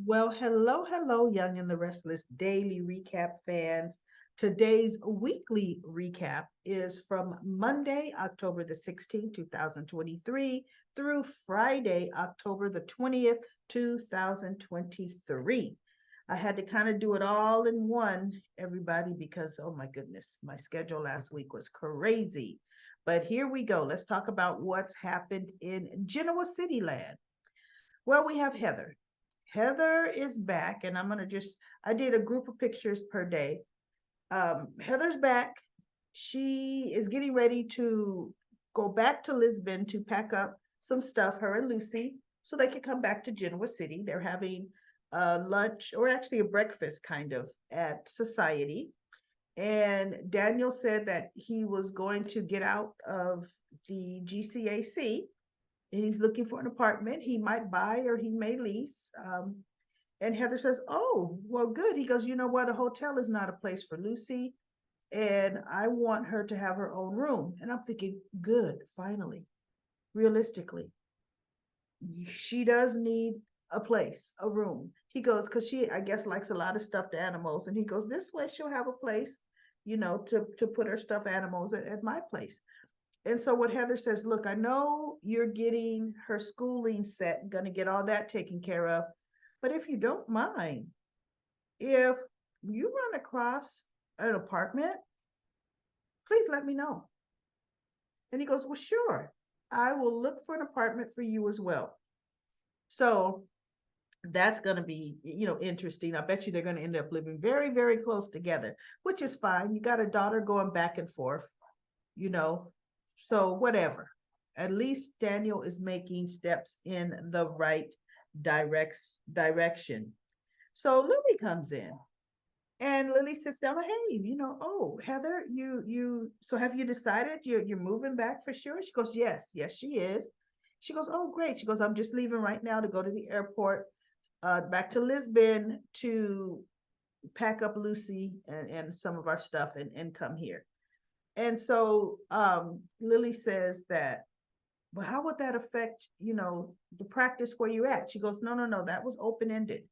Well, hello, Young and the Restless Daily Recap fans. Today's weekly recap is from Monday, October the 16th, 2023, through Friday, October the 20th, 2023. I had to kind of do it all in one, everybody, because oh my goodness, my schedule last week was crazy. But here we go. Let's talk about what's happened in Genoa City land. Well, we have Heather. Heather is back, and I'm gonna just I did a group of pictures per day. Heather's back. She is getting ready to go back to Lisbon to pack up some stuff, her and Lucy, so they can come back to Genoa City. They're having a lunch or actually a breakfast kind of at Society. And Daniel said that he was going to get out of the GCAC and he's looking for an apartment. He might buy or he may lease. And Heather says, "Oh, well, good." He goes, "You know what? A hotel is not a place for Lucy, and I want her to have her own room." And I'm thinking, good, finally. Realistically, she does need a place, a room. He goes, because she, I guess, likes a lot of stuffed animals. And he goes, this way she'll have a place, to put her stuffed animals at my place. And so what Heather says, look, I know you're getting her schooling set, going to get all that taken care of. But if you don't mind, if you run across an apartment, please let me know. And he goes, well, sure. I will look for an apartment for you as well. So that's going to be, interesting. I bet you they're going to end up living very, very close together, which is fine. You got a daughter going back and forth, you know, so whatever. At least Daniel is making steps in the right direction. So Lily comes in and Lily sits down like, hey, oh, Heather, so have you decided you're moving back for sure? She goes, yes, she is. She goes, oh, great. She goes, I'm just leaving right now to go to the airport, back to Lisbon to pack up Lucy and some of our stuff and come here. And so Lily says that, well, how would that affect, the practice where you're at? She goes, no, that was open ended.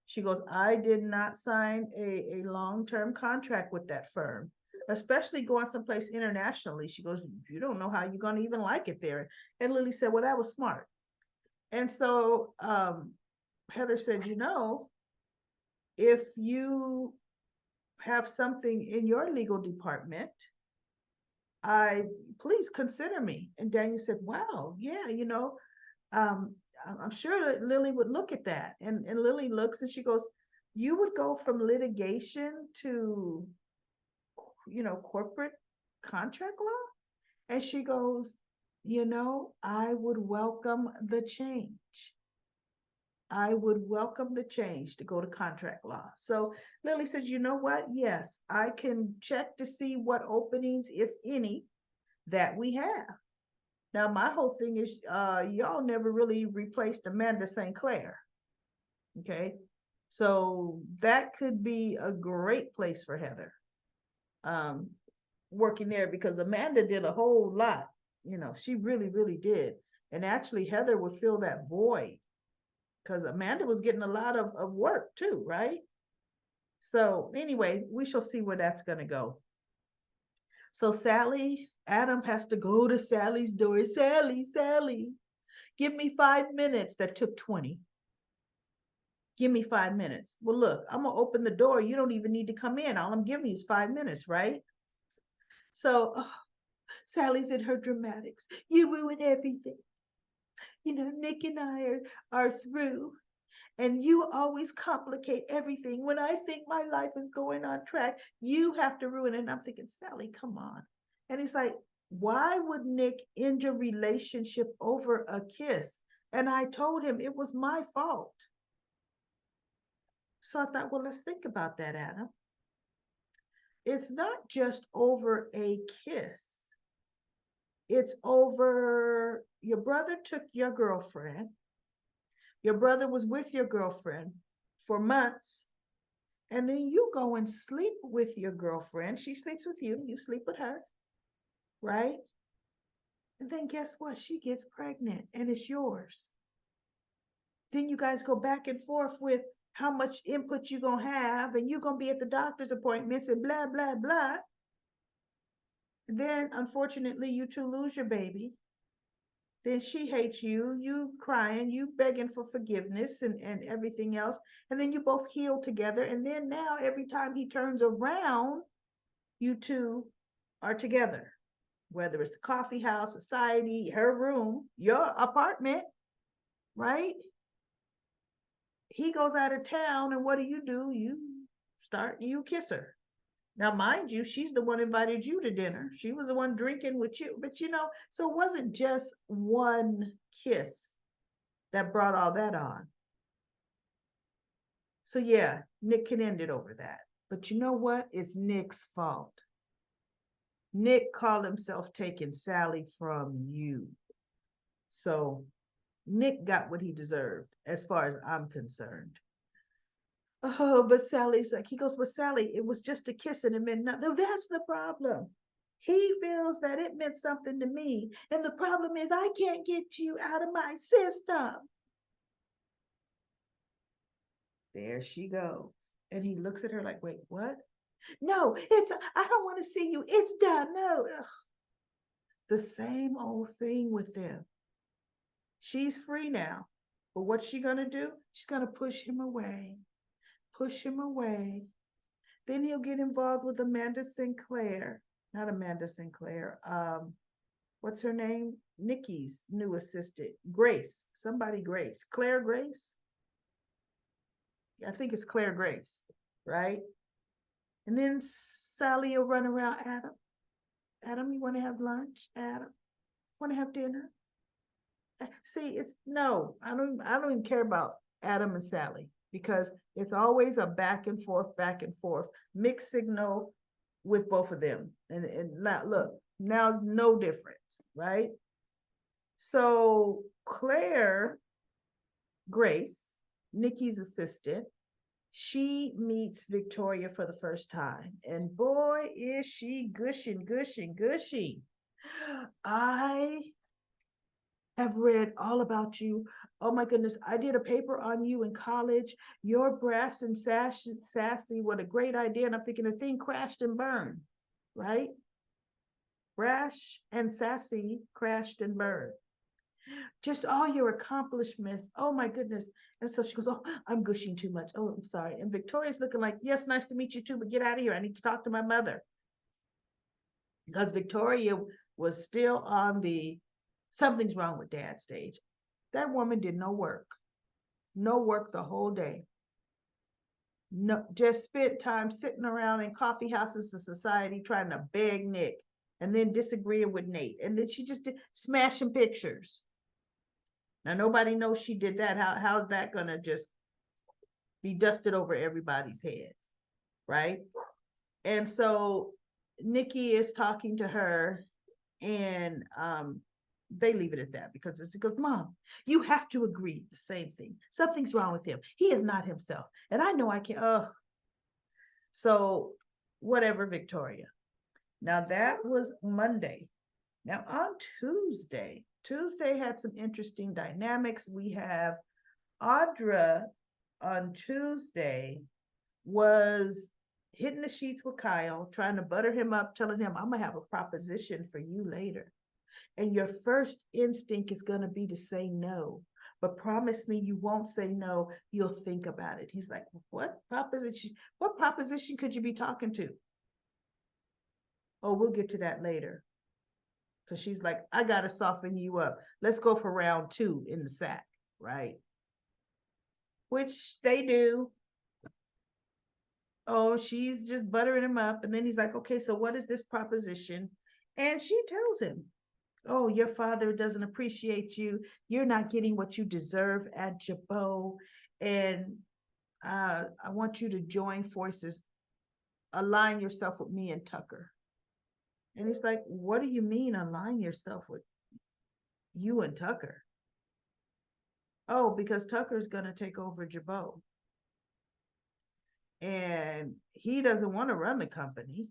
She goes, I did not sign a long term contract with that firm, especially going someplace internationally. She goes, you don't know how you're going to even like it there. And Lily said, well, that was smart. And so Heather said, if you have something in your legal department, I please consider me. And Daniel said, wow, yeah, um, I'm sure that Lily would look at that. And Lily looks and she goes, you would go from litigation to, corporate contract law? And she goes, I would welcome the change. I would welcome the change to go to contract law. So Lily says, you know what? Yes, I can check to see what openings, if any, that we have. Now, my whole thing is, y'all never really replaced Amanda St. Clair. Okay. So that could be a great place for Heather, um, working there because Amanda did a whole lot. She really, really did. And actually, Heather would fill that void because Amanda was getting a lot of work too, right? So, anyway, we shall see where that's going to go. So, Adam has to go to Sally's door. Sally, give me 5 minutes. That took 20. Give me 5 minutes. Well, look, I'm going to open the door. You don't even need to come in. All I'm giving you is 5 minutes, right? So, Sally's in her dramatics. You ruin everything. Nick and I are through. And you always complicate everything. When I think my life is going on track, you have to ruin it. And I'm thinking, Sally, come on. And he's like, why would Nick end a relationship over a kiss? And I told him it was my fault. So I thought, well, let's think about that, Adam. It's not just over a kiss. It's over your brother took your girlfriend. Your brother was with your girlfriend for months. And then you go and sleep with your girlfriend. She sleeps with you. You sleep with her, right? And then guess what? She gets pregnant and it's yours. Then you guys go back and forth with how much input you're going to have, and you're going to be at the doctor's appointments and blah, blah, blah. And then, unfortunately, you two lose your baby. Then she hates you, you crying, you begging for forgiveness and everything else. And then you both heal together. And then now, every time he turns around, you two are together, whether it's the coffee house, society, her room, your apartment, right? He goes out of town, and what do? You kiss her. Now, mind you, she's the one invited you to dinner. She was the one drinking with you. But so it wasn't just one kiss that brought all that on. So yeah, Nick can end it over that. But you know what? It's Nick's fault. Nick called himself taking Sally from you. So Nick got what he deserved, as far as I'm concerned. Oh, but Sally's like, he goes, but Sally, it was just a kiss and it meant nothing. That's the problem. He feels that it meant something to me. And the problem is, I can't get you out of my system. There she goes. And he looks at her like, wait, what? No, I don't want to see you. It's done. No. Ugh. The same old thing with them. She's free now. But what's she going to do? She's going to push him away. Push him away. Then he'll get involved with Amanda Sinclair. Not Amanda Sinclair. What's her name? Nikki's new assistant. Grace. Somebody Grace. Claire Grace? I think it's Claire Grace, right? And then Sally will run around, Adam. Adam, you want to have lunch? Adam, want to have dinner? See, it's no, I don't even care about Adam and Sally, because it's always a back and forth, mixed signal with both of them. And now, look, now it's no difference, right? So Claire Grace, Nikki's assistant, she meets Victoria for the first time. And boy, is she gushing. I have read all about you. Oh my goodness, I did a paper on you in college. You're brass and sassy. What a great idea. And I'm thinking the thing crashed and burned, right? Brash and sassy crashed and burned. Just all your accomplishments. Oh my goodness. And so she goes, oh, I'm gushing too much. Oh, I'm sorry. And Victoria's looking like, yes, nice to meet you too, but get out of here. I need to talk to my mother. Because Victoria was still on the something's wrong with dad stage. That woman did no work the whole day. No, just spent time sitting around in coffee houses of society trying to beg Nick, and then disagreeing with Nate. And then she just did smashing pictures. Now nobody knows she did that. How's that gonna just be dusted over everybody's heads, right? And so Nikki is talking to her, and they leave it at that, because it goes, Mom, you have to agree the same thing. Something's wrong with him. He is not himself. And I know I can't. So whatever, Victoria. Now that was Monday. Now on Tuesday had some interesting dynamics. We have Audra on Tuesday was hitting the sheets with Kyle, trying to butter him up, telling him, I'm gonna have a proposition for you later. And your first instinct is going to be to say no. But promise me you won't say no. You'll think about it. He's like, what proposition? What proposition could you be talking to? Oh, we'll get to that later. Because she's like, I got to soften you up. Let's go for round 2 in the sack, right? Which they do. Oh, she's just buttering him up. And then he's like, okay, so what is this proposition? And she tells him, oh, your father doesn't appreciate you. You're not getting what you deserve at Jabot. And I want you to join forces, align yourself with me and Tucker. And he's like, what do you mean align yourself with you and Tucker? Oh, because Tucker's going to take over Jabot. And he doesn't want to run the company.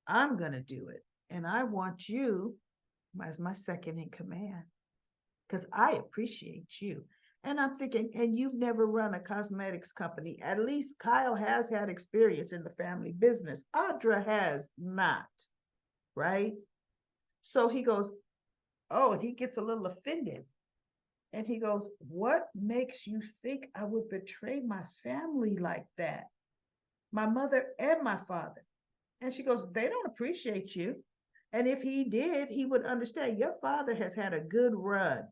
I'm going to do it. And I want you as my second in command. because I appreciate you. And I'm thinking, and you've never run a cosmetics company. At least Kyle has had experience in the family business. Audra has not, right? So he goes, oh, and he gets a little offended. And he goes, what makes you think I would betray my family like that? My mother and my father. And she goes, they don't appreciate you. And if he did, he would understand your father has had a good run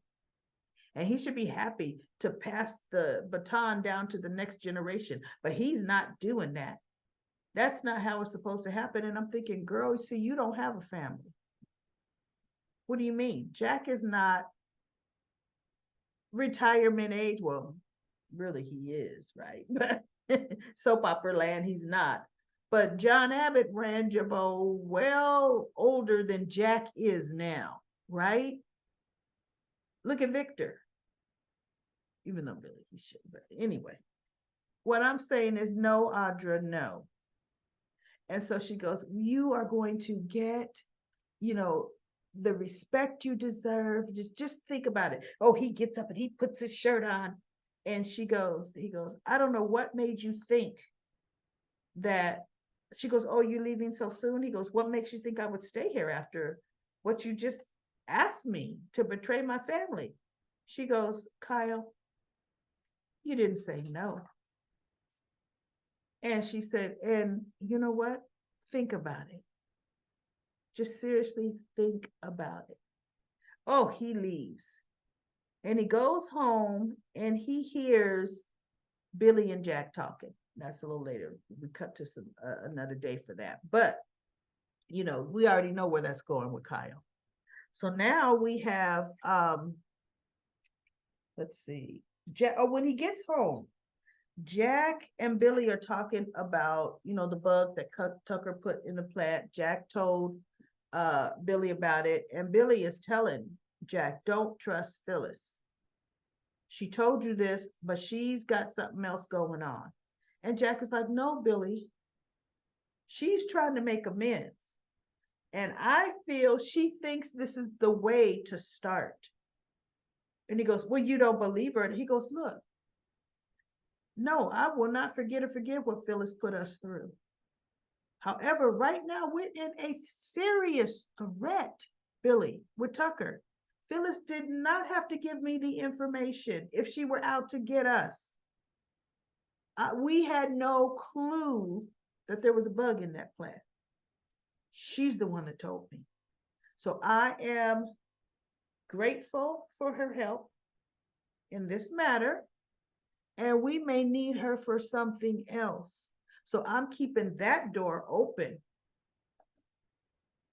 and he should be happy to pass the baton down to the next generation. But he's not doing that. That's not how it's supposed to happen. And I'm thinking, girl, see, you don't have a family. What do you mean? Jack is not retirement age. Well, really, he is, right? But soap opera land, he's not. But John Abbott ran Jabot well older than Jack is now, right? Look at Victor, even though really he should. But anyway, what I'm saying is no, Audra, no. And so she goes, you are going to get, you know, the respect you deserve. Just think about it. Oh, he gets up and he puts his shirt on. And he goes, I don't know what made you think that. She goes, oh, you leaving so soon? He goes, what makes you think I would stay here after what you just asked me to betray my family? She goes, Kyle, you didn't say no. And she said, and you know what? Think about it. Just seriously think about it. Oh, he leaves. And he goes home and he hears Billy and Jack talking. That's a little later. We cut to some another day for that. But you know, we already know where that's going with Kyle. So now we have let's see. When he gets home, Jack and Billy are talking about, you know, the bug that Tucker put in the plant. Jack told Billy about it, and Billy is telling Jack, don't trust Phyllis. She told you this, but she's got something else going on. And Jack is like, no, Billy, she's trying to make amends. And I feel she thinks this is the way to start. And he goes, well, you don't believe her. And he goes, look, no, I will not forget or forgive what Phyllis put us through. However, right now we're in a serious threat, Billy, with Tucker. Phyllis did not have to give me the information if she were out to get us. We had no clue that there was a bug in that plant. She's the one that told me. So I am grateful for her help in this matter, and we may need her for something else. So I'm keeping that door open.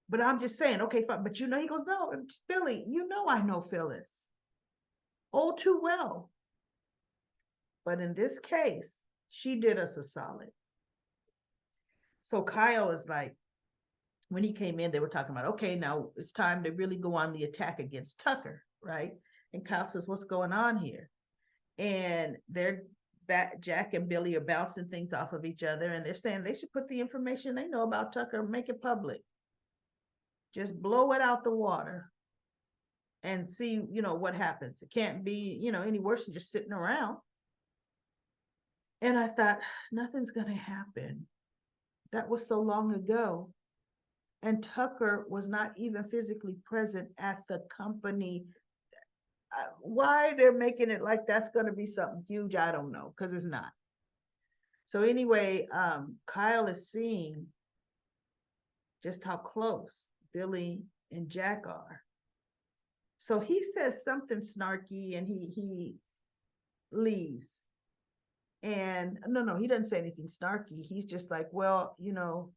But I'm just saying, okay, fine. But you know, he goes, no, Billy, you know I know Phyllis all too well. But in this case, she did us a solid. So Kyle is like, when he came in, they were talking about, okay, now it's time to really go on the attack against Tucker, right? And Kyle says, what's going on here? And Jack and Billy are bouncing things off of each other, and they're saying they should put the information they know about Tucker, make it public. Just blow it out the water and see, you know, what happens. It can't be, you know, any worse than just sitting around. And I thought, nothing's going to happen. That was so long ago. And Tucker was not even physically present at the company. Why they're making it like that's going to be something huge, I don't know, because it's not. So anyway, Kyle is seeing just how close Billy and Jack are. So he says something snarky and he leaves. And no, he doesn't say anything snarky. He's just like, well, you know,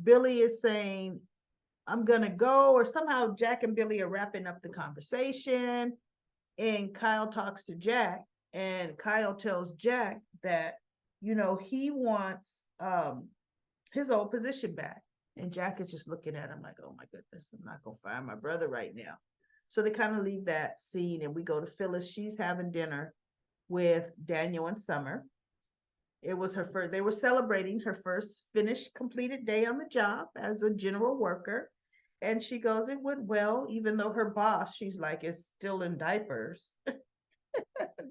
Billy is saying, I'm gonna go, or somehow Jack and Billy are wrapping up the conversation. And Kyle talks to Jack, and Kyle tells Jack that, you know, he wants his old position back. And Jack is just looking at him like, oh my goodness, I'm not gonna fire my brother right now. So they kind of leave that scene and we go to Phyllis. She's having dinner with Daniel and Summer. It was her first, they were celebrating her first finished, completed day on the job as a general worker. And she goes, it went well, even though her boss, she's like, is still in diapers.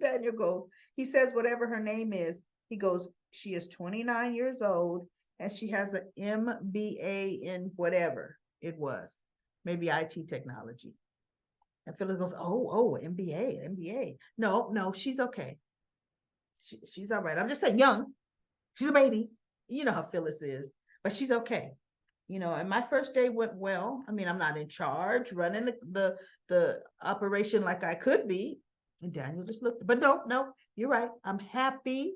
Daniel goes, he says, whatever her name is, he goes, she is 29 years old and she has an MBA in whatever it was, maybe IT technology. And Phyllis goes, oh, MBA, MBA. No, no, she's okay. She's all right. I'm just saying, young. She's a baby. You know how Phyllis is, but she's okay. And my first day went well. I mean, I'm not in charge, running the operation like I could be. And Daniel just looked, but no, no, you're right. I'm happy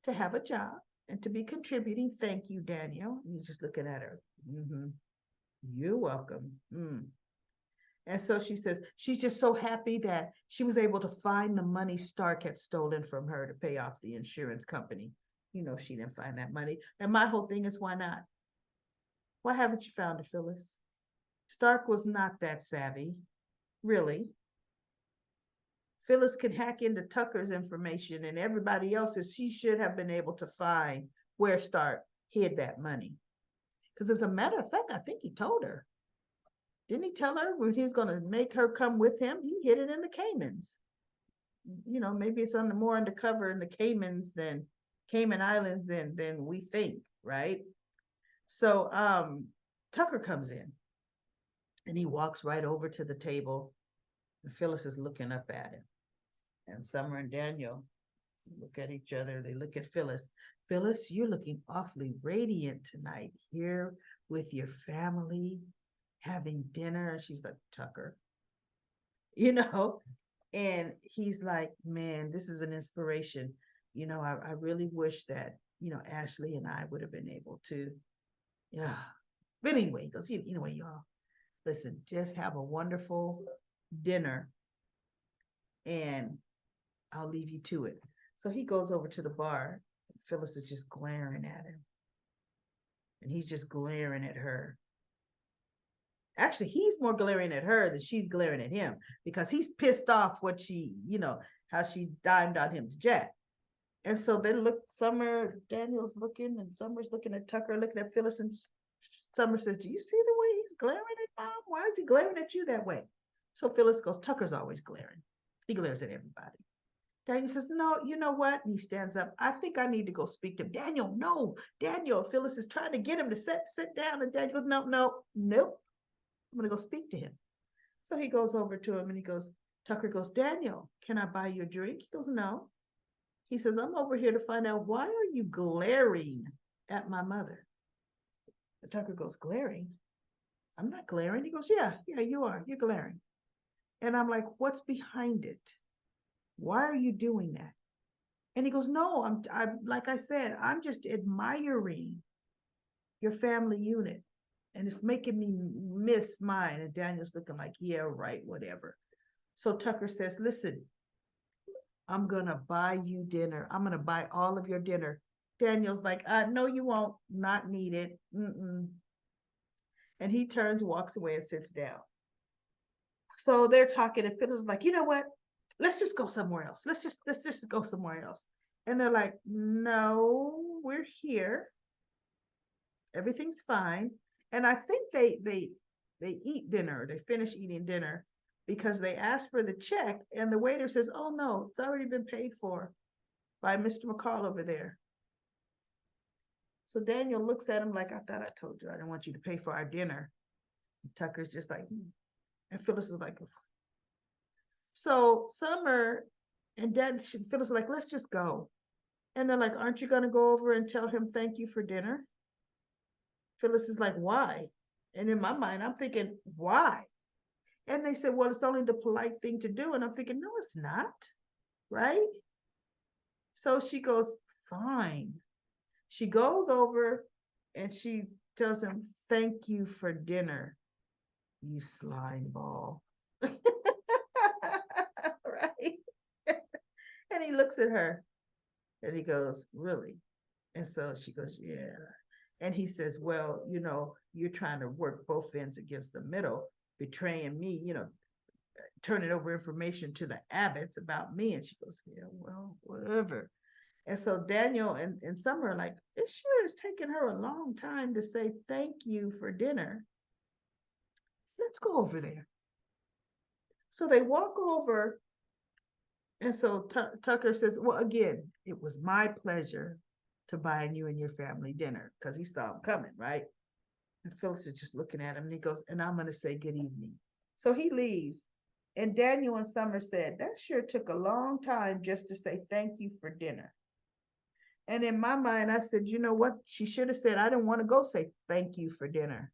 to have a job and to be contributing. Thank you, Daniel. And he's just looking at her. Mm-hmm. You're welcome. Mm. And so she says she's just so happy that she was able to find the money Stark had stolen from her to pay off the insurance company. She didn't find that money. And my whole thing is, why not? Why haven't you found it, Phyllis? Stark was not that savvy, really. Phyllis can hack into Tucker's information and everybody else's. She should have been able to find where Stark hid that money. Because as a matter of fact, I think he told her. Didn't he tell her when he was going to make her come with him? He hid it in the Caymans. Maybe it's more undercover in the Caymans than Cayman Islands than we think, right? So Tucker comes in and he walks right over to the table. And Phyllis is looking up at him. And Summer and Daniel look at each other. They look at Phyllis. Phyllis, you're looking awfully radiant tonight, here with your family, having dinner. She's like, Tucker, and he's like, man, this is an inspiration. I really wish that, Ashley and I would have been able to. Yeah. But anyway, he goes, anyway, y'all, listen, just have a wonderful dinner and I'll leave you to it. So he goes over to the bar. Phyllis is just glaring at him. And he's just glaring at her. Actually, he's more glaring at her than she's glaring at him because he's pissed off what how she dimed on him to Jack. And so they look, Daniel's looking, and Summer's looking at Tucker, looking at Phyllis, and Summer says, do you see the way he's glaring at Mom? Why is he glaring at you that way? So Phyllis goes, Tucker's always glaring. He glares at everybody. Daniel says, no, you know what? And he stands up. I think I need to go speak to him. Daniel, no. Daniel, Phyllis is trying to get him to sit down. And Daniel goes, nope. I'm going to go speak to him. So he goes over to him and Tucker goes, Daniel, can I buy you a drink? He goes, no. He says, I'm over here to find out, why are you glaring at my mother? And Tucker goes, glaring? I'm not glaring. He goes, yeah, you are. You're glaring. And I'm like, what's behind it? Why are you doing that? And he goes, no, I'm like I said, I'm just admiring your family unit. And it's making me miss mine. And Daniel's looking like, yeah, right, whatever. So Tucker says, listen, I'm going to buy you dinner. I'm going to buy all of your dinner. Daniel's like, no, you won't. Not needed. Mm-mm. And he turns, walks away, and sits down. So they're talking, and Phyllis is like, you know what? Let's just go somewhere else. Let's just go somewhere else. And they're like, no, we're here. Everything's fine. And I think they eat dinner. They finish eating dinner because they ask for the check, and the waiter says, oh no, it's already been paid for by Mr. McCall over there. So Daniel looks at him like, I thought I told you I didn't want you to pay for our dinner. And Tucker's just like, and Phyllis is like, so Summer and Phyllis are like, let's just go. And they're like, aren't you going to go over and tell him thank you for dinner? Phyllis is like, why? And in my mind, I'm thinking, why? And they said, well, it's only the polite thing to do. And I'm thinking, no, it's not. Right? So she goes, fine. She goes over and she tells him, thank you for dinner, you slime ball. Right? And he looks at her and he goes, really? And so she goes, yeah. And he says, well, you're trying to work both ends against the middle, betraying me, turning over information to the Abbotts about me. And she goes, yeah, well, whatever. And so Daniel and Summer are like, it sure is taking her a long time to say thank you for dinner. let's go over there. So they walk over, and so Tucker says, well, again, it was my pleasure to buy you and your family dinner, because he saw him coming, right? And Phyllis is just looking at him, and he goes, and I'm going to say good evening. So he leaves. And Daniel and Summer said, that sure took a long time just to say thank you for dinner. And in my mind, I said, you know what? She should have said, I didn't want to go say thank you for dinner.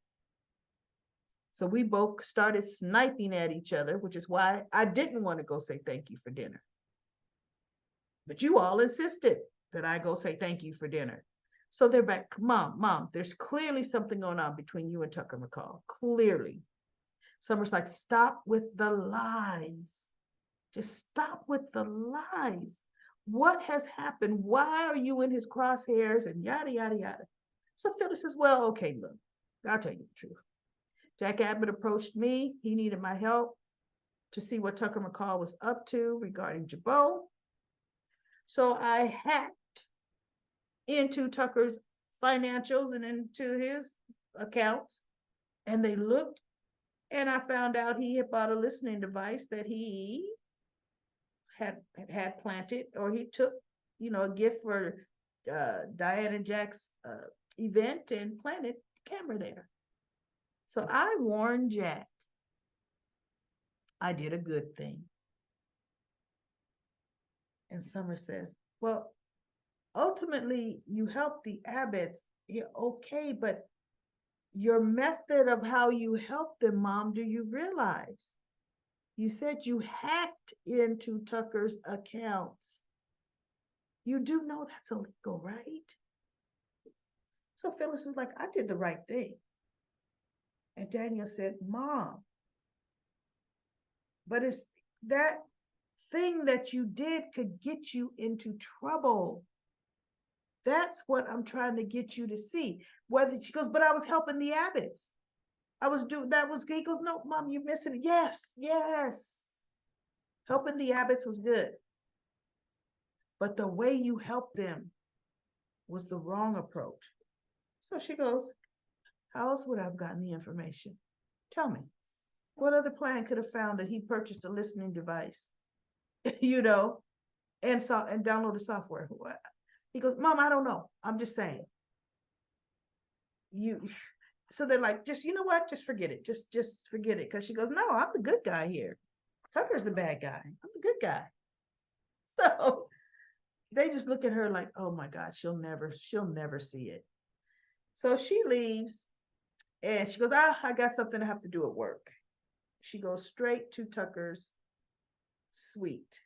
So we both started sniping at each other, which is why I didn't want to go say thank you for dinner. But you all insisted that I go say thank you for dinner. So they're back, Mom, there's clearly something going on between you and Tucker McCall. Clearly. Summer's like, stop with the lies. Just stop with the lies. What has happened? Why are you in his crosshairs and yada, yada, yada. So Phyllis says, well, okay, look, I'll tell you the truth. Jack Abbott approached me. He needed my help to see what Tucker McCall was up to regarding Jabot. So I hacked into Tucker's financials and into his accounts, and they looked, and I found out he had bought a listening device that he had planted, or he took, a gift for Diane and Jack's event and planted the camera there. So I warned Jack. I did a good thing. And Summer says, well, ultimately you helped the Abbotts. Yeah, okay, but your method of how you helped them, Mom, do you realize? You said you hacked into Tucker's accounts. You do know that's illegal, right? So Phyllis is like, I did the right thing. And Daniel said, Mom, but it's that thing that you did could get you into trouble. That's what I'm trying to get you to see. Whether she goes, but I was helping the Abbotts. He goes, no, Mom, you're missing it. Yes. Helping the Abbotts was good. But the way you helped them was the wrong approach. So she goes, how else would I have gotten the information? Tell me, what other plan could have found that he purchased a listening device, and download the software? He goes, Mom, I don't know. I'm just saying. So they're like, just, you know what? Just forget it. Just forget it. Because she goes, no, I'm the good guy here. Tucker's the bad guy. I'm the good guy. So they just look at her like, oh my God, she'll never see it. So she leaves, and she goes, I got something I have to do at work. She goes straight to Tucker's suite.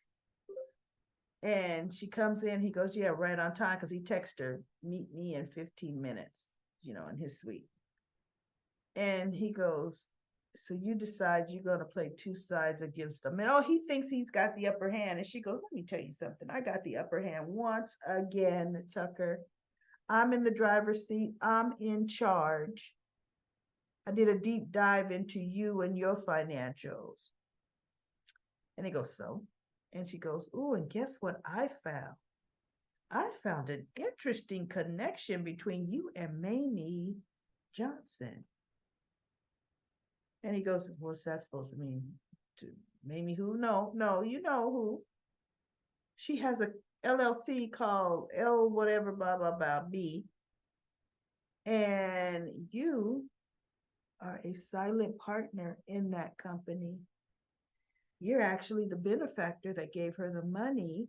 And she comes in, he goes, yeah, right on time, because he texted her, meet me in 15 minutes, in his suite. And he goes, so you decide you're going to play two sides against them. And he thinks he's got the upper hand. And she goes, let me tell you something. I got the upper hand once again, Tucker. I'm in the driver's seat. I'm in charge. I did a deep dive into you and your financials. And he goes, so? And she goes, ooh, and guess what I found? I found an interesting connection between you and Mamie Johnson. And he goes, what's that supposed to mean? To Mamie who? No, you know who. She has a LLC called L whatever, blah, blah, blah, B. And you are a silent partner in that company. You're actually the benefactor that gave her the money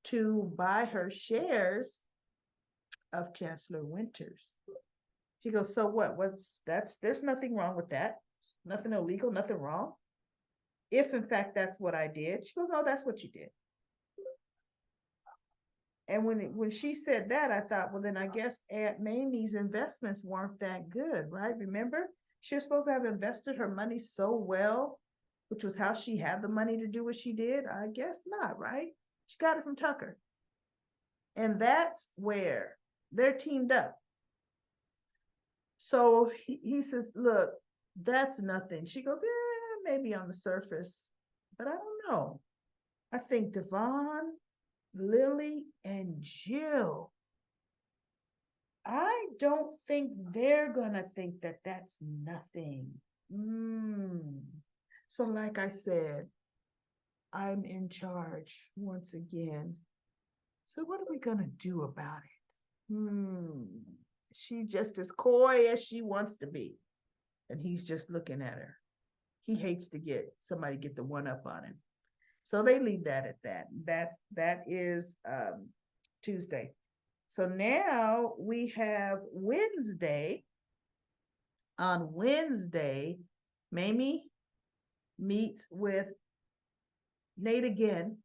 to buy her shares of Chancellor-Winters. He goes, so what? There's nothing wrong with that. Nothing illegal, nothing wrong. If in fact that's what I did. She goes, no, that's what you did. And when she said that, I thought, well, then I guess Aunt Mamie's investments weren't that good, right? Remember, she was supposed to have invested her money so well, which was how she had the money to do what she did. I guess not, right? She got it from Tucker. And that's where they're teamed up. So he says, look, that's nothing. She goes, yeah, maybe on the surface, but I don't know. I think Devon, Lily, and Jill, I don't think they're going to think that that's nothing. Mm. So, like I said, I'm in charge once again. So, what are we going to do about it? She just as coy as she wants to be. And he's just looking at her. He hates to get somebody get the one up on him. So they leave that at that. That is Tuesday. So now we have Wednesday. On Wednesday, Mamie meets with Nate again,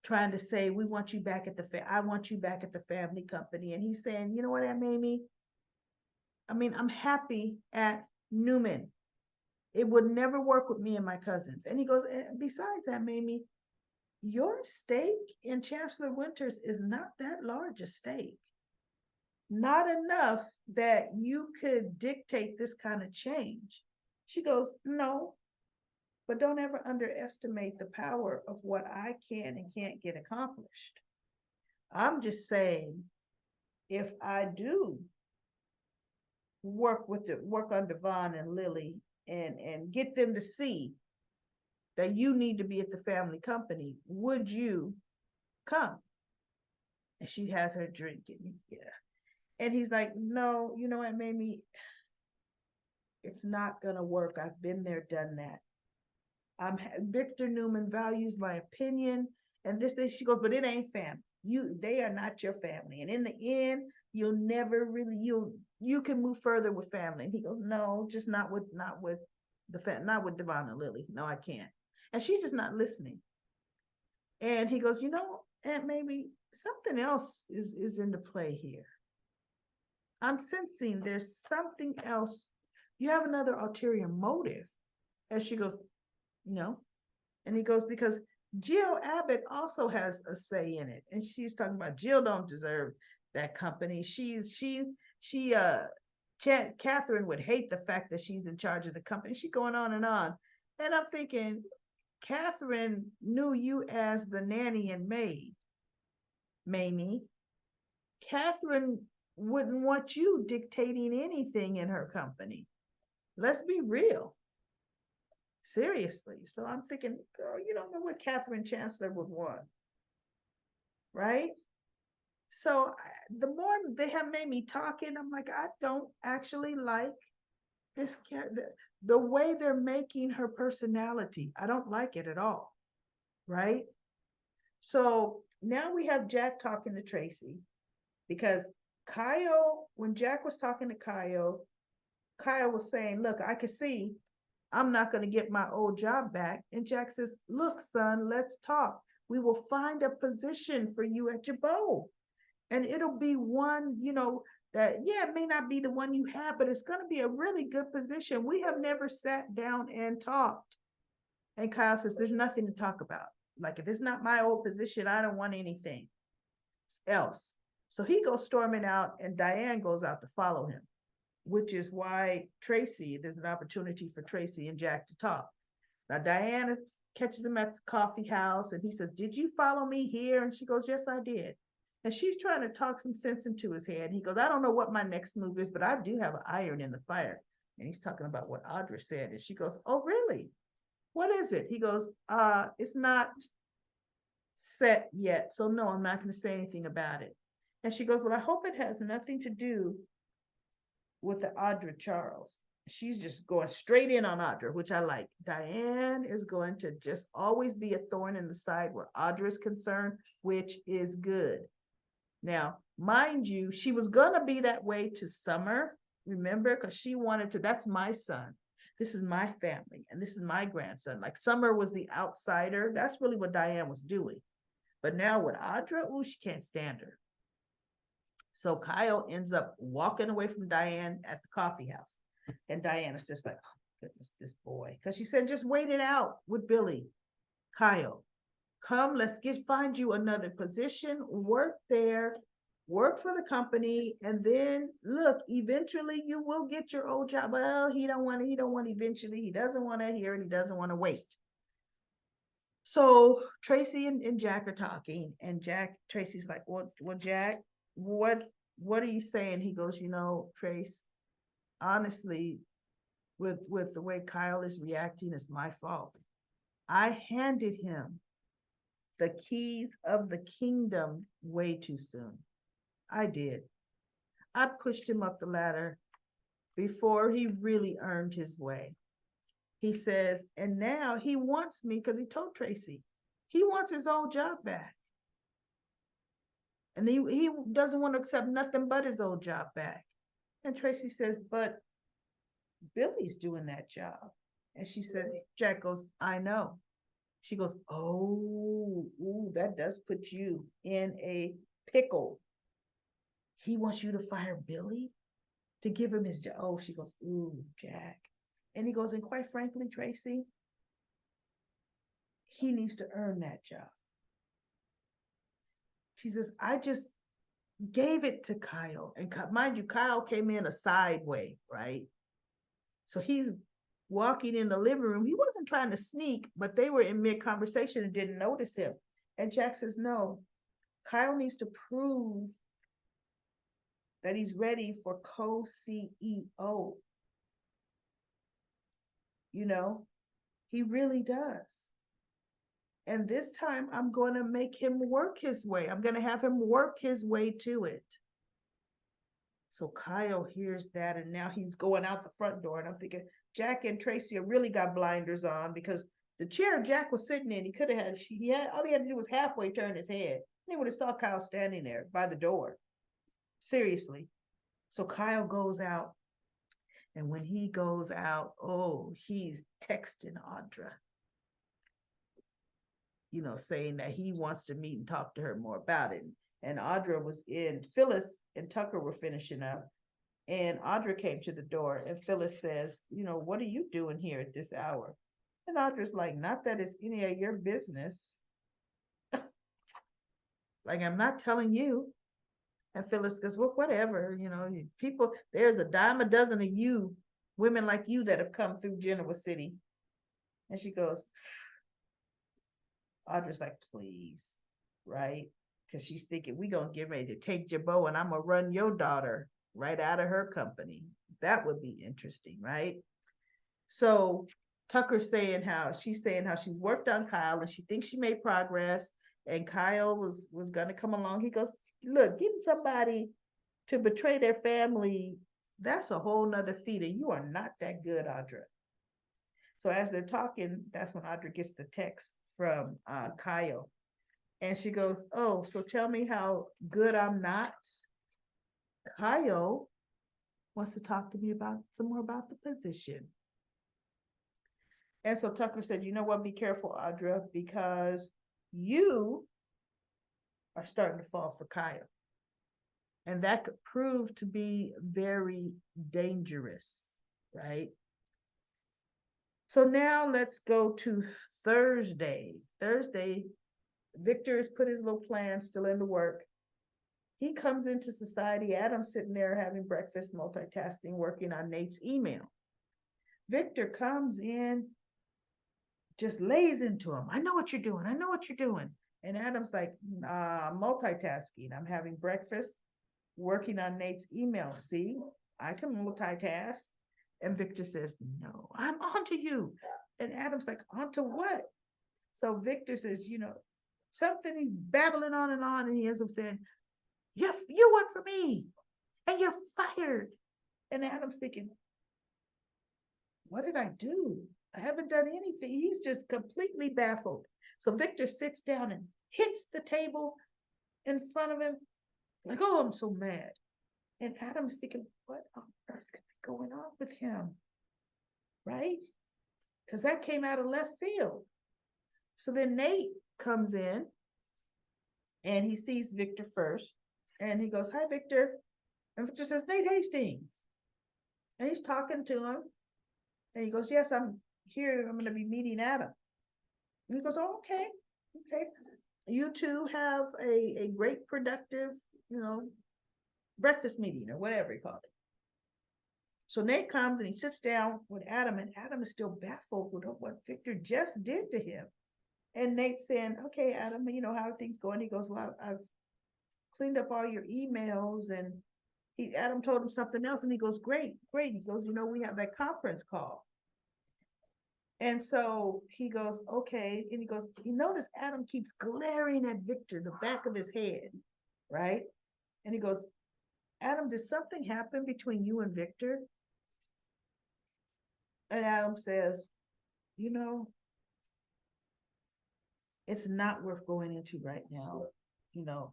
trying to say, "We want you back at I want you back at the family company." And he's saying, "You know what, Aunt Mamie? I mean, I'm happy at Newman. It would never work with me and my cousins." And he goes, "Besides, Aunt Mamie, your stake in Chancellor-Winters is not that large a stake. Not enough that you could dictate this kind of change." She goes, "No, but don't ever underestimate the power of what I can and can't get accomplished. I'm just saying, if I do work on Devon and Lily and get them to see that you need to be at the family company, would you come?" And she has her drinking. Yeah. And he's like, "No, you know what, Mamie? It's not gonna work. I've been there, done that. Victor Newman values my opinion, and this thing." She goes, "But it ain't family. They are not your family. And in the end, you'll never really, you can move further with family." And he goes, "No, just not with not with Devon and Lily. No, I can't." And she's just not listening. And he goes, "And maybe something else is into play here. I'm sensing there's something else. You have another ulterior motive." And she goes, "No." And he goes, "Because Jill Abbott also has a say in it." And she's talking about Jill don't deserve that company. Catherine would hate the fact that she's in charge of the company. She's going on and on. And I'm thinking, Catherine knew you as the nanny and maid, Mamie. Catherine wouldn't want you dictating anything in her company. Let's be real. Seriously. So I'm thinking, girl, you don't know what Catherine Chancellor would want, right? So the more they have made me talking, I'm like, I don't actually like this the way they're making her personality. I don't like it at all, right? So now we have Jack talking to Tracy because when Jack was talking to Kyle was saying, "Look, I can see I'm not going to get my old job back." And Jack says, "Look, son, let's talk. We will find a position for you at Jabot. And it'll be one, that, yeah, it may not be the one you have, but it's going to be a really good position. We have never sat down and talked." And Kyle says, "There's nothing to talk about. Like, if it's not my old position, I don't want anything else." So he goes storming out, and Diane goes out to follow him, which is why there's an opportunity for Tracy and Jack to talk. Now, Diana catches him at the coffee house, and he says, "Did you follow me here?" And she goes, "Yes, I did." And she's trying to talk some sense into his head. He goes, "I don't know what my next move is, but I do have an iron in the fire." And he's talking about what Audra said. And she goes, "Oh, really? What is it?" He goes, "It's not set yet. So no, I'm not going to say anything about it." And she goes, "Well, I hope it has nothing to do with the Audra Charles." She's just going straight in on Audra, which I like. Diane is going to just always be a thorn in the side where Audra is concerned, which is good. Now, mind you, she was going to be that way to Summer, remember, because she wanted to, that's my son. This is my family, and this is my grandson. Like, Summer was the outsider. That's really what Diane was doing. But now with Audra, ooh, she can't stand her. So Kyle ends up walking away from Diane at the coffee house. And Diane is just like, "Oh, goodness, this boy." Because she said, "Just wait it out with Billy. Kyle, come, let's find you another position, work there, work for the company, and then look, eventually you will get your old job." Well, he don't want eventually. He doesn't want to hear it. He doesn't want to wait. So Tracy and Jack are talking, and Tracy's like, well, Jack, what are you saying?" He goes, "Trace, honestly, with the way Kyle is reacting is my fault. I handed him the keys of the kingdom way too soon. I did. I pushed him up the ladder before he really earned his way. He says, and now he wants me because he told Tracy he wants his old job back. And he doesn't want to accept nothing but his old job back. And Tracy says, but Billy's doing that job. And she said, Jack goes, I know. She goes, oh, ooh, that does put you in a pickle. He wants you to fire Billy to give him his job. Oh, she goes, ooh, Jack. And he goes, and quite frankly, Tracy, he needs to earn that job. She says, I just gave it to Kyle. And mind you, Kyle came in a side way, right? So he's walking in the living room. He wasn't trying to sneak, but they were in mid-conversation and didn't notice him. And Jack says, no, Kyle needs to prove that he's ready for co-CEO. You know, he really does. And this time I'm going to make him work his way. I'm going to have him work his way to it. So Kyle hears that, and now he's going out the front door. And I'm thinking, Jack and Tracy really got blinders on, because the chair Jack was sitting in, he could have had, all he had to do was halfway turn his head. And he would have saw Kyle standing there by the door. Seriously. So Kyle goes out. And when he goes out, oh, he's texting Audra, you know, saying that he wants to meet and talk to her more about it. And Audra was in, Phyllis and Tucker were finishing up. And Audra came to the door, and Phyllis says, you know, what are you doing here at this hour? And Audra's like, not that it's any of your business. Like, I'm not telling you. And Phyllis goes, well, whatever, you know, people, there's a dime a dozen of you, women like you, that have come through Genoa City. And she goes, Audra's like, please, right? Because she's thinking, we going to get ready to take Jabot, and I'm going to run your daughter right out of her company. That would be interesting, right? So Tucker's saying how she's worked on Kyle, and she thinks she made progress, and Kyle was going to come along. He goes, look, getting somebody to betray their family, that's a whole nother feat, and you are not that good, Audra. So as they're talking, that's when Audra gets the text from Kyle. And she goes, oh, so tell me how good I'm not. Kyle wants to talk to me about some more about the position. And so Tucker said, you know what, be careful, Audra, because you are starting to fall for Kyle. And that could prove to be very dangerous, right? So now let's go to Thursday. Thursday, Victor has put his little plan still into work. He comes into society. Adam's sitting there having breakfast, multitasking, working on Nate's email. Victor comes in, just lays into him. I know what you're doing. I know what you're doing. And Adam's like, multitasking. I'm having breakfast, working on Nate's email. See, I can multitask. And Victor says, no, I'm onto you. And Adam's like, onto what? So Victor says, you know, something, he's babbling on, and he ends up saying, you work for me, and you're fired. And Adam's thinking, what did I do? I haven't done anything. He's just completely baffled. So Victor sits down and hits the table in front of him, like, oh, I'm so mad. And Adam's thinking, what on earth could be going on with him? Right? Because that came out of left field. So then Nate comes in, and he sees Victor first, and he goes, hi, Victor. And Victor says, Nate Hastings. And he's talking to him, and he goes, yes, I'm here. I'm going to be meeting Adam. And he goes, oh, okay. You two have a great productive, you know, breakfast meeting or whatever he called it. So Nate comes and he sits down with Adam, and Adam is still baffled with what Victor just did to him. And Nate's saying, okay, Adam, you know, how are things going? He goes, well, I've cleaned up all your emails, and Adam told him something else, and he goes, great, great. He goes, we have that conference call. And so he goes, okay. And he goes, you notice Adam keeps glaring at Victor, the back of his head, right? And he goes, Adam, did something happen between you and Victor? And Adam says, you know, it's not worth going into right now. You know,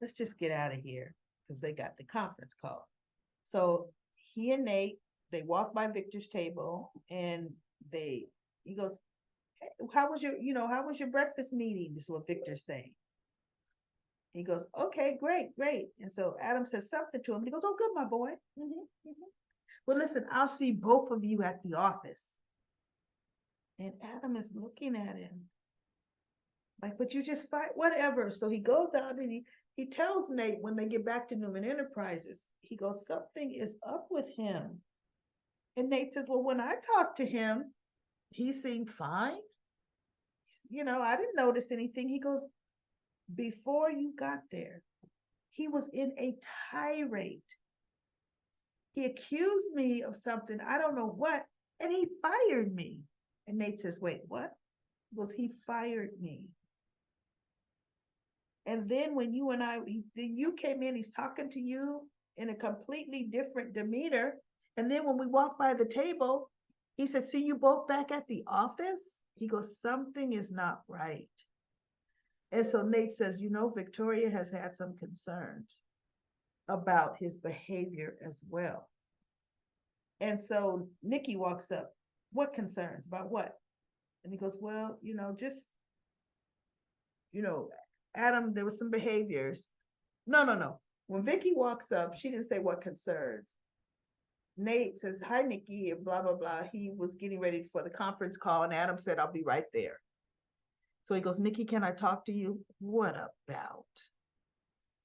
let's just get out of here because they got the conference call. So he and Nate, they walk by Victor's table and he goes, hey, how was your breakfast meeting? This is what Victor's saying. He goes, okay, great, great. And so Adam says something to him. And he goes, oh, good, my boy. Well, listen, I'll see both of you at the office. And Adam is looking at him like, but you just fight, whatever. So he goes out and he tells Nate when they get back to Newman Enterprises, he goes, something is up with him. And Nate says, well, when I talked to him, he seemed fine. I didn't notice anything. He goes, before you got there, he was in a tirade. He accused me of something, I don't know what, and he fired me. And Nate says, wait, what? He goes, he fired me. And then when you came in, he's talking to you in a completely different demeanor. And then when we walked by the table, he said, see you both back at the office? He goes, something is not right. And so Nate says, Victoria has had some concerns about his behavior as well. And so Nikki walks up, what concerns? About what? And he goes, well, Adam, there was some behaviors. No. When Vicky walks up, she didn't say what concerns. Nate says, hi, Nikki, and blah, blah, blah. He was getting ready for the conference call, and Adam said, I'll be right there. So he goes, Nikki, can I talk to you? What about?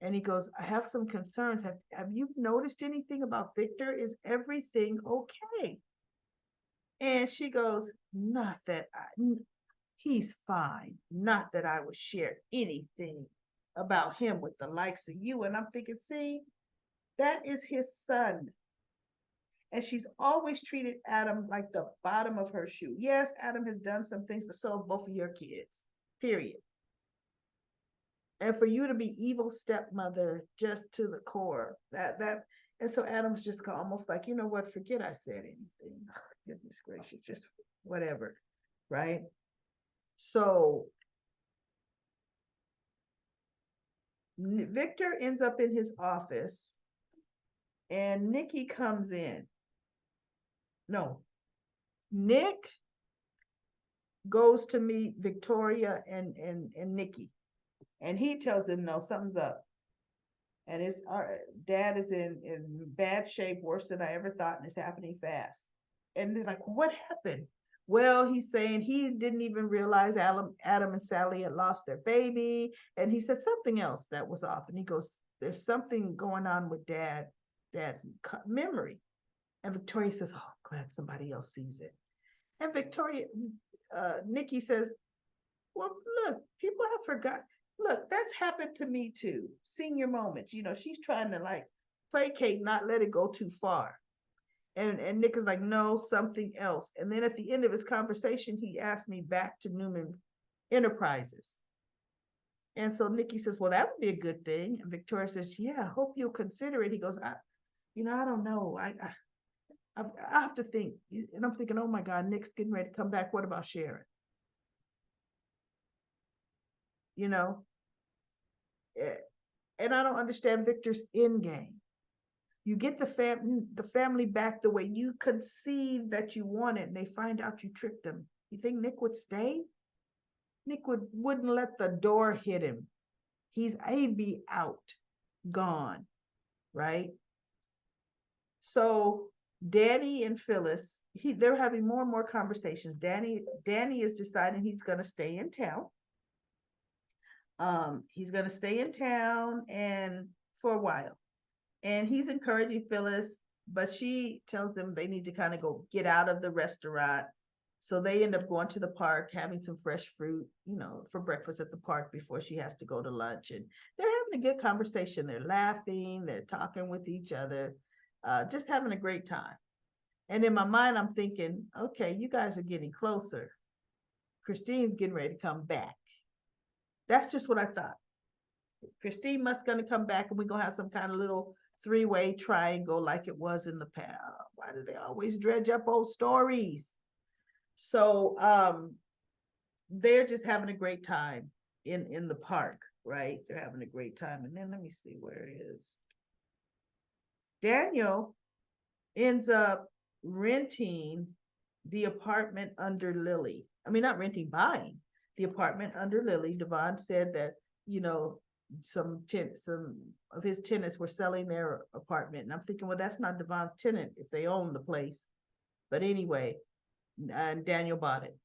And he goes, I have some concerns. Have you noticed anything about Victor? Is everything okay? And she goes, not that he's fine. Not that I would share anything about him with the likes of you. And I'm thinking, see, that is his son. And she's always treated Adam like the bottom of her shoe. Yes, Adam has done some things, but so have both of your kids, period. And for you to be evil stepmother just to the core, and so Adam's just almost like, you know what, forget I said anything. Goodness gracious, just whatever, right? So Victor ends up in his office and Nikki comes in. No, Nick goes to meet Victoria and Nikki, and he tells them, no, something's up. And our dad is in bad shape, worse than I ever thought, and it's happening fast. And they're like, what happened? Well, he's saying he didn't even realize Adam and Sally had lost their baby. And he said something else that was off. And he goes, there's something going on with dad's memory. And Victoria says, oh, glad somebody else sees it. And Nikki says, well, look, people have forgotten. Look, that's happened to me too. Senior moments, she's trying to like placate, not let it go too far. And Nick is like, no, something else. And then at the end of his conversation, he asked me back to Newman Enterprises. And so Nikki says, well, that would be a good thing. And Victoria says, yeah, I hope you'll consider it. He goes, I don't know. I have to think. And I'm thinking, oh my God, Nick's getting ready to come back. What about Sharon? And I don't understand Victor's end game. You get the family back the way you conceived that you wanted, and they find out you tricked them. You think Nick would stay? Nick wouldn't let the door hit him. He'd be out, gone, right? So Danny and Phyllis, they're having more and more conversations. Danny is deciding he's going to stay in town. He's going to stay in town and for a while. And he's encouraging Phyllis, but she tells them they need to kind of go get out of the restaurant So they end up going to the park, having some fresh fruit, for breakfast at the park before she has to go to lunch. And they're having a good conversation. They're laughing, they're talking with each other, just having a great time. And in my mind, I'm thinking, okay, you guys are getting closer. Christine's getting ready to come back. That's just what I thought. Christine must gonna come back and we're gonna have some kind of little three-way triangle like it was in the past. Why do they always dredge up old stories? So they're just having a great time in the park, right? They're having a great time. And then let me see where it is. Daniel ends up renting the apartment under Lily. I mean, not renting, buying the apartment under Lily. Devon said that, some of his tenants were selling their apartment. And I'm thinking, well, that's not Devon's tenant if they own the place. But anyway, and Daniel bought it.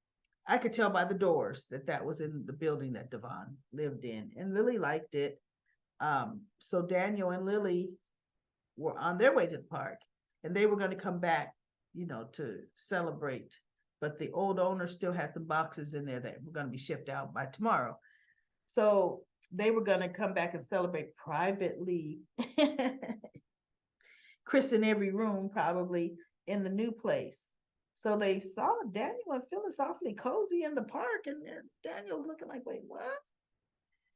I could tell by the doors that that was in the building that Devon lived in. And Lily liked it. So Daniel and Lily were on their way to the park and they were going to come back, to celebrate. But the old owner still had some boxes in there that were going to be shipped out by tomorrow. So they were going to come back and celebrate privately. Chris in every room, probably in the new place. So they saw Daniel and Phyllis awfully cozy in the park, and Daniel's looking like, wait, what?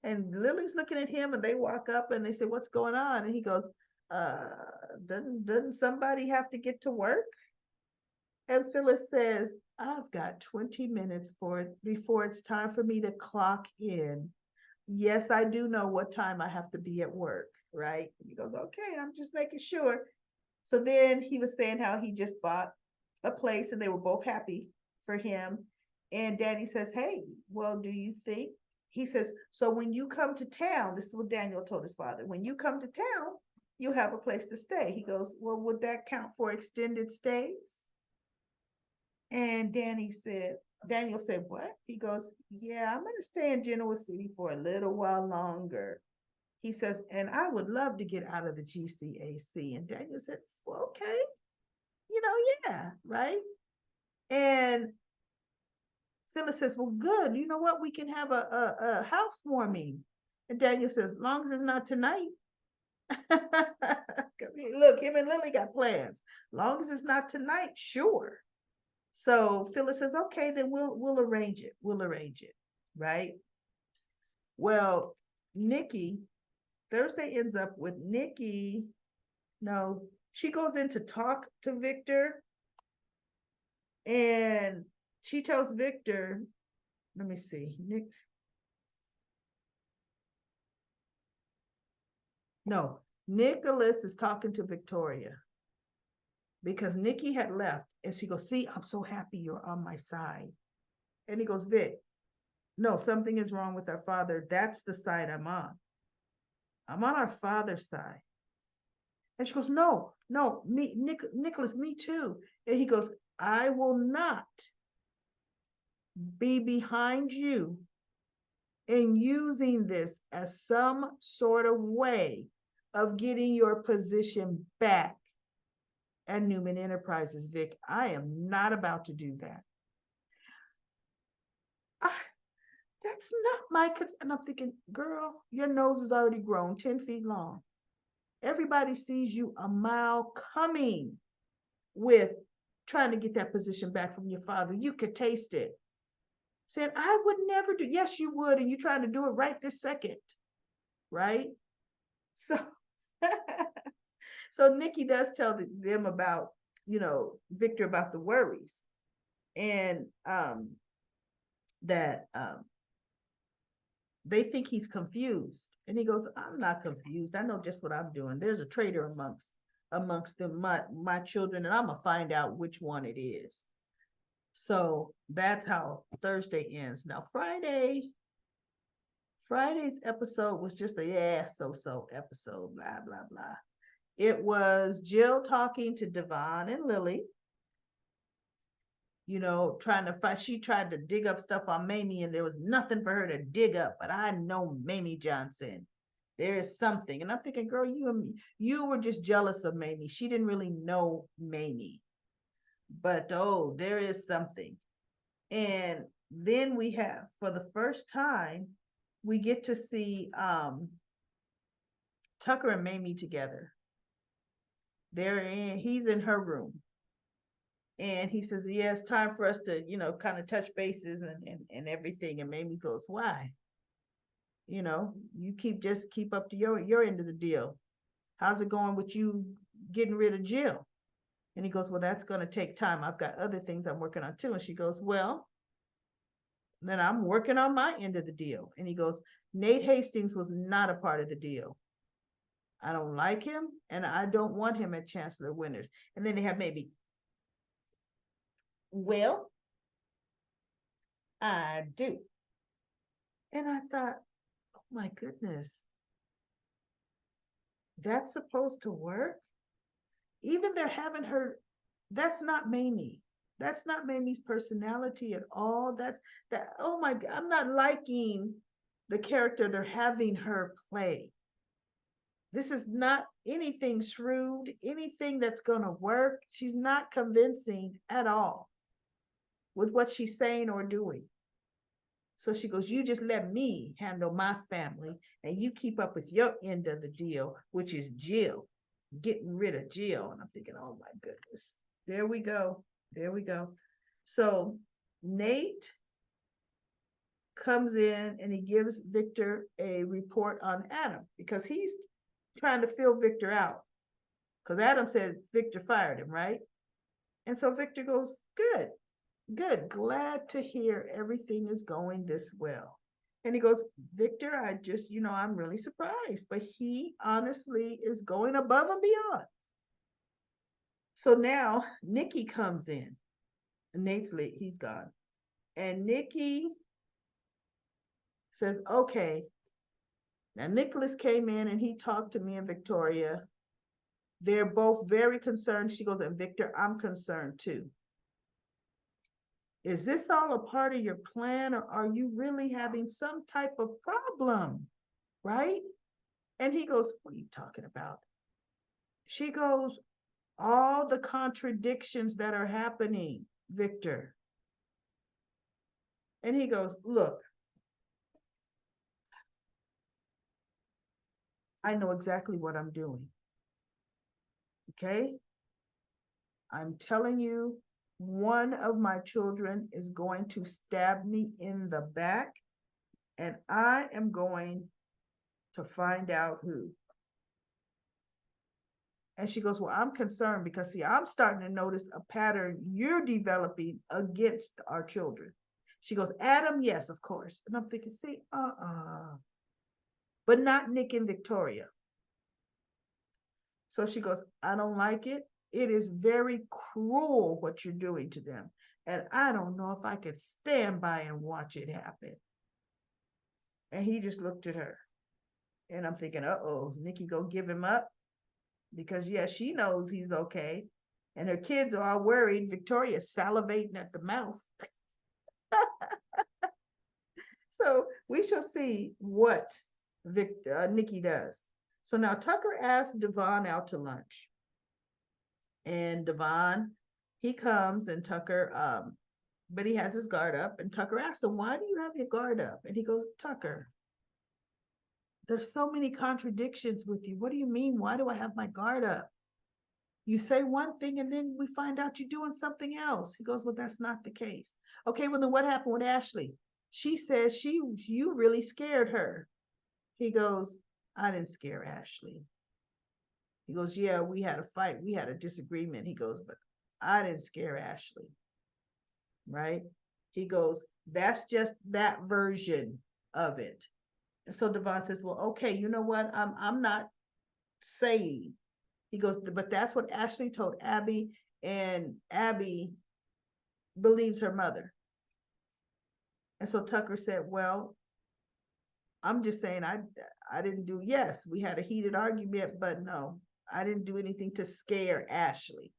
And Lily's looking at him, and they walk up and they say, what's going on? And he goes, doesn't somebody have to get to work? And Phyllis says, I've got 20 minutes before it's time for me to clock in. Yes, I do know what time I have to be at work, right? And he goes, okay, I'm just making sure. So then he was saying how he just bought a place and they were both happy for him. And Danny says, hey, well, do you think? He says, so when you come to town, this is what Daniel told his father, when you come to town, you have a place to stay. He goes, well, would that count for extended stays? And Daniel said, what? He goes, yeah, I'm going to stay in Genoa City for a little while longer. He says, and I would love to get out of the GCAC. And Daniel said, well, okay, yeah, right? And Phyllis says, well, good. You know what? We can have a housewarming. And Daniel says, long as it's not tonight. Look, him and Lily got plans. Long as it's not tonight, sure. So Phyllis says, okay, then we'll arrange it. We'll arrange it, right? Well, Thursday ends up with Nikki. No, she goes in to talk to Victor. And she tells Victor, let me see, Nicholas is talking to Victoria because Nikki had left. And she goes, see, I'm so happy you're on my side. And he goes, Vic, no, something is wrong with our father. That's the side I'm on. I'm on our father's side. And she goes, no, Nicholas, me too. And he goes, I will not be behind you in using this as some sort of way of getting your position back at Newman Enterprises, Vic. I am not about to do that. That's not my, and I'm thinking, girl, your nose is already grown 10 feet long. Everybody sees you a mile coming with trying to get that position back from your father. You could taste it. Saying, I would never do. Yes, you would. And you're trying to do it right this second. Right? So, so Nikki does tell them about, Victor about the worries. And that they think he's confused. And he goes, I'm not confused. I know just what I'm doing. There's a traitor amongst them, my children, and I'm gonna find out which one it is. So that's how Thursday ends. Now Friday's episode was just a so episode, blah blah blah. It was Jill talking to Devon and Lily, trying to fight. She tried to dig up stuff on Mamie and there was nothing for her to dig up, but I know Mamie Johnson. There is something. And I'm thinking, girl, you were just jealous of Mamie. She didn't really know Mamie. But there is something. And then we have, for the first time, we get to see Tucker and Mamie together. He's in her room. And he says, yeah, it's time for us to, kind of touch bases and everything. And Mamie goes, why? You keep up to your end of the deal. How's it going with you getting rid of Jill? And he goes, well, that's going to take time. I've got other things I'm working on too. And she goes, well, then I'm working on my end of the deal. And he goes, Nate Hastings was not a part of the deal. I don't like him, and I don't want him at Chancellor-Winters. And then they have maybe, well, I do. And I thought, oh my goodness, that's supposed to work? Even they're having her, that's not Mamie. That's not Mamie's personality at all. Oh my God, I'm not liking the character they're having her play. This is not anything shrewd, anything that's going to work. She's not convincing at all with what she's saying or doing. So she goes, you just let me handle my family and you keep up with your end of the deal, which is Jill, getting rid of Jill. And I'm thinking, oh my goodness, there we go. There we go. So Nate comes in and he gives Victor a report on Adam because he's trying to fill Victor out. Because Adam said Victor fired him, right? And so Victor goes, good, good. Glad to hear everything is going this well. And he goes, Victor, I'm really surprised, but he honestly is going above and beyond. So now Nikki comes in. Nate's late, he's gone. And Nikki says, okay. Now Nicholas came in and he talked to me and Victoria. They're both very concerned. She goes, and Victor, I'm concerned too. Is this all a part of your plan, or are you really having some type of problem? Right? And he goes, what are you talking about? She goes, all the contradictions that are happening, Victor. And he goes, look, I know exactly what I'm doing. Okay? I'm telling you, one of my children is going to stab me in the back, and I am going to find out who. And she goes, well, I'm concerned because, see, I'm starting to notice a pattern you're developing against our children. She goes, Adam, yes, of course. And I'm thinking, see, but not Nick and Victoria. So she goes, I don't like it. It is very cruel what you're doing to them. And I don't know if I could stand by and watch it happen. And he just looked at her. And I'm thinking, uh-oh, is Nikki gonna give him up? Because, yeah, she knows he's okay. And her kids are all worried. Victoria's salivating at the mouth. So we shall see what Nikki does. So now Tucker asked Devon out to lunch. And Devon, he comes and Tucker, but he has his guard up. And Tucker asks him, why do you have your guard up? And he goes, Tucker, there's so many contradictions with you. What do you mean? Why do I have my guard up? You say one thing and then we find out you're doing something else. He goes, well, that's not the case. Okay, well, then what happened with Ashley? She says you really scared her. He goes, I didn't scare Ashley. He goes, yeah, we had a fight. We had a disagreement. He goes, but I didn't scare Ashley. Right? He goes, that's just that version of it. And so Devon says, well, okay, you know what? I'm not saying. He goes, but that's what Ashley told Abby, and Abby believes her mother. And so Tucker said, well, I'm just saying I didn't do, yes, we had a heated argument, but no, I didn't do anything to scare Ashley.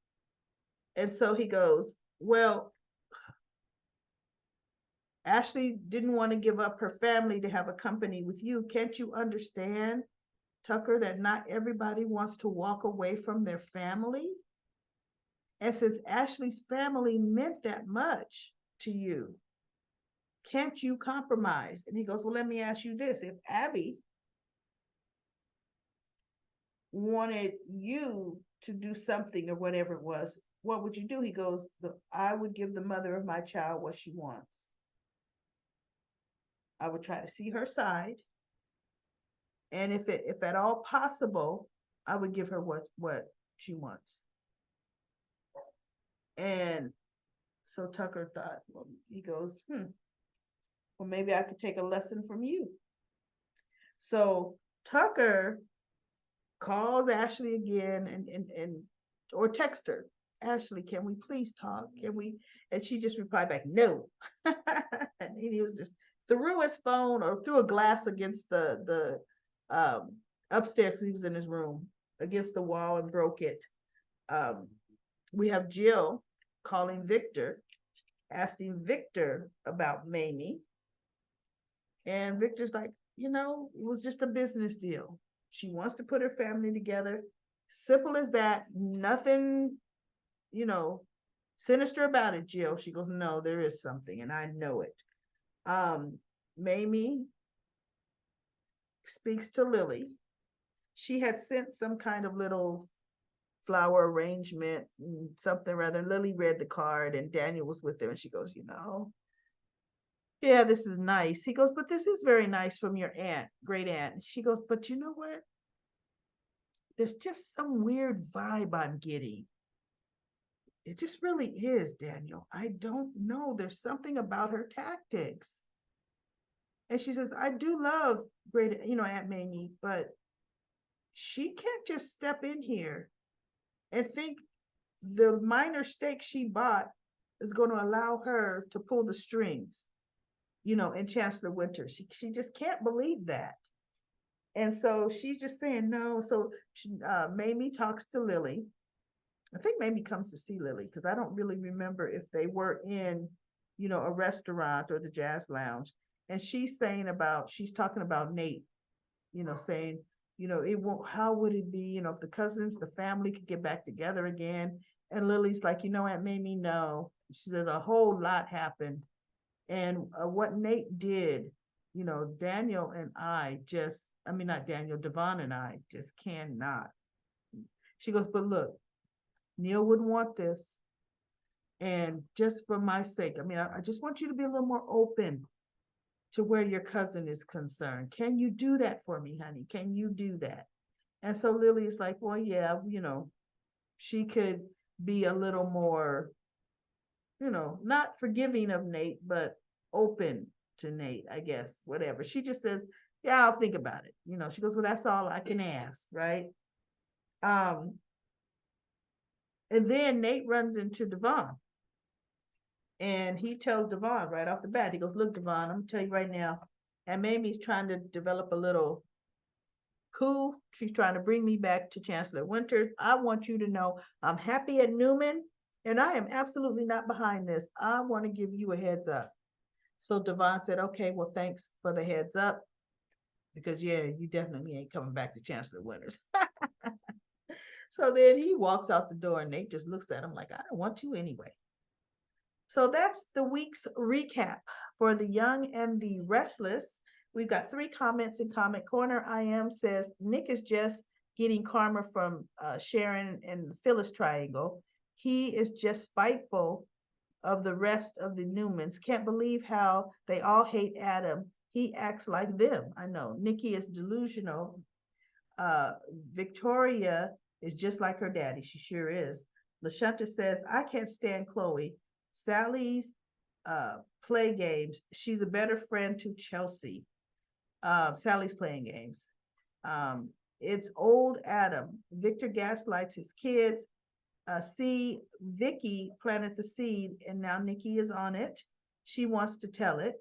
And so he goes, well, Ashley didn't want to give up her family to have a company with you. Can't you understand, Tucker, that not everybody wants to walk away from their family? And since Ashley's family meant that much, to you. Can't you compromise? And he goes, well, let me ask you this. If Abby wanted you to do something or whatever it was, what would you do? He goes, I would give the mother of my child what she wants. I would try to see her side. And if at all possible, I would give her what she wants. And so Tucker thought, well, he goes, well, maybe I could take a lesson from you. So Tucker calls Ashley again and or text her. Ashley, can we please talk? Can we? And she just replied back, no. And he was just threw his phone or threw a glass against the upstairs. He was in his room against the wall and broke it. We have Jill calling Victor, asking Victor about Mamie. And Victor's like, it was just a business deal. She wants to put her family together. Simple as that. Nothing, sinister about it, Jill. She goes, no, there is something, and I know it. Mamie speaks to Lily. She had sent some kind of little flower arrangement, something rather. Lily read the card, and Daniel was with her, and she goes, yeah, this is nice. He goes, but this is very nice from your aunt, great aunt. She goes, but you know what? There's just some weird vibe I'm getting. It just really is, Daniel. I don't know. There's something about her tactics. And she says, I do love great, Aunt Mamie, but she can't just step in here and think the minor stake she bought is going to allow her to pull the strings, in Chancellor-Winters. She just can't believe that. And so she's just saying no. So Mamie talks to Lily. I think Mamie comes to see Lily because I don't really remember if they were in, a restaurant or the jazz lounge. And she's talking about Nate, saying, it won't, how would it be, if the cousins, the family could get back together again? And Lily's like, Aunt Mamie, no. She says a whole lot happened. And what Nate did, Daniel and I just, not Daniel, Devon and I just cannot. She goes, but look, Neil wouldn't want this. And just for my sake, I just want you to be a little more open to where your cousin is concerned. Can you do that for me, honey? Can you do that? And so Lily's like, well, yeah, she could be a little more, not forgiving of Nate, but open to Nate, I guess, whatever. She just says, yeah, I'll think about it. She goes, well, that's all I can ask, right? And then Nate runs into Devon. And he tells Devon right off the bat, he goes, look, Devon, I'm gonna tell you right now, and Mamie's trying to develop a little coup. She's trying to bring me back to Chancellor-Winters. I want you to know I'm happy at Newman, and I am absolutely not behind this. I want to give you a heads up. So Devon said, okay, well, thanks for the heads up, because yeah, you definitely ain't coming back to Chancellor-Winters. So then he walks out the door, and Nate just looks at him like, I don't want to anyway. So that's the week's recap for the Young and the Restless. We've got 3 comments in Comment Corner. I am says, Nick is just getting karma from Sharon and the Phyllis triangle. He is just spiteful of the rest of the Newmans. Can't believe how they all hate Adam. He acts like them. I know. Nikki is delusional. Victoria is just like her daddy. She sure is. LaShunta says, I can't stand Chloe. Sally's play games. She's a better friend to Chelsea. Sally's playing games. It's old Adam. Victor gaslights his kids. See, Vicky planted the seed, and now Nikki is on it. She wants to tell it.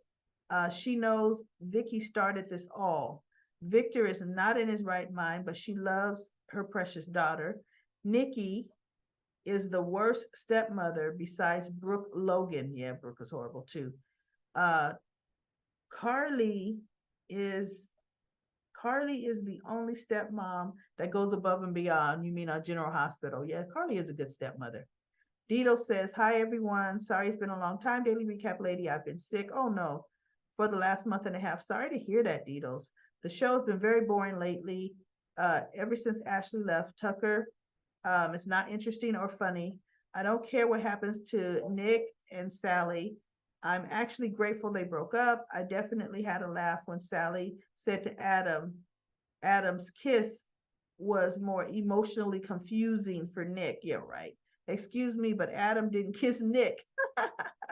She knows Vicky started this all. Victor is not in his right mind, but she loves her precious daughter. Nikki is the worst stepmother besides Brooke Logan. Yeah, Brooke is horrible too. Carly is the only stepmom that goes above and beyond. You mean our General Hospital? Yeah, Carly is a good stepmother. Dito says, hi everyone. Sorry it's been a long time. Daily recap lady. I've been sick. Oh no, for the last month and a half. Sorry to hear that, Ditos. The show's been very boring lately. Ever since Ashley left, Tucker it's not interesting or funny. I don't care what happens to Nick and Sally. I'm actually grateful they broke up. I definitely had a laugh when Sally said to Adam's kiss was more emotionally confusing for Nick. Yeah, right. Excuse me, but Adam didn't kiss Nick.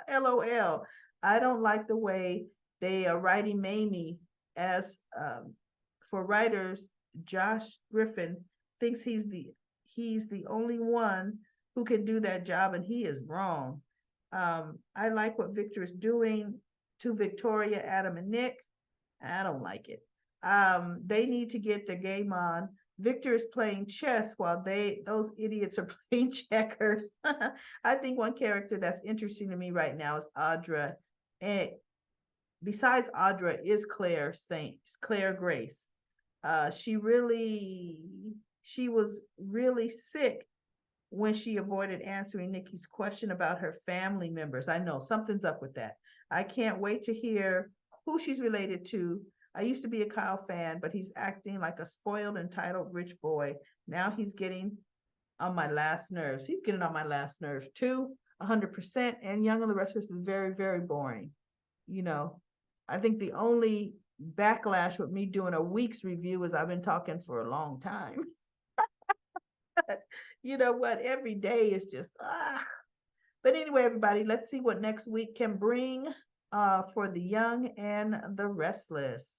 LOL. I don't like the way they are writing Mamie as for writers. Josh Griffin thinks he's the only one who can do that job, and he is wrong. I like what Victor is doing to Victoria, Adam, and Nick. I don't like it. They need to get their game on. Victor is playing chess while those idiots are playing checkers. I think one character that's interesting to me right now is Audra. And besides Audra is Claire Saints, Claire Grace. She was really sick when she avoided answering Nikki's question about her family members. I know something's up with that. I can't wait to hear who she's related to. I used to be a Kyle fan, but he's acting like a spoiled, entitled rich boy. Now he's getting on my last nerves. He's getting on my last nerves too, 100%. And Young and the Restless is very, very boring. You know, I think the only backlash with me doing a week's review is I've been talking for a long time. You know what? Every day is just But anyway, everybody, let's see what next week can bring for the young and the restless.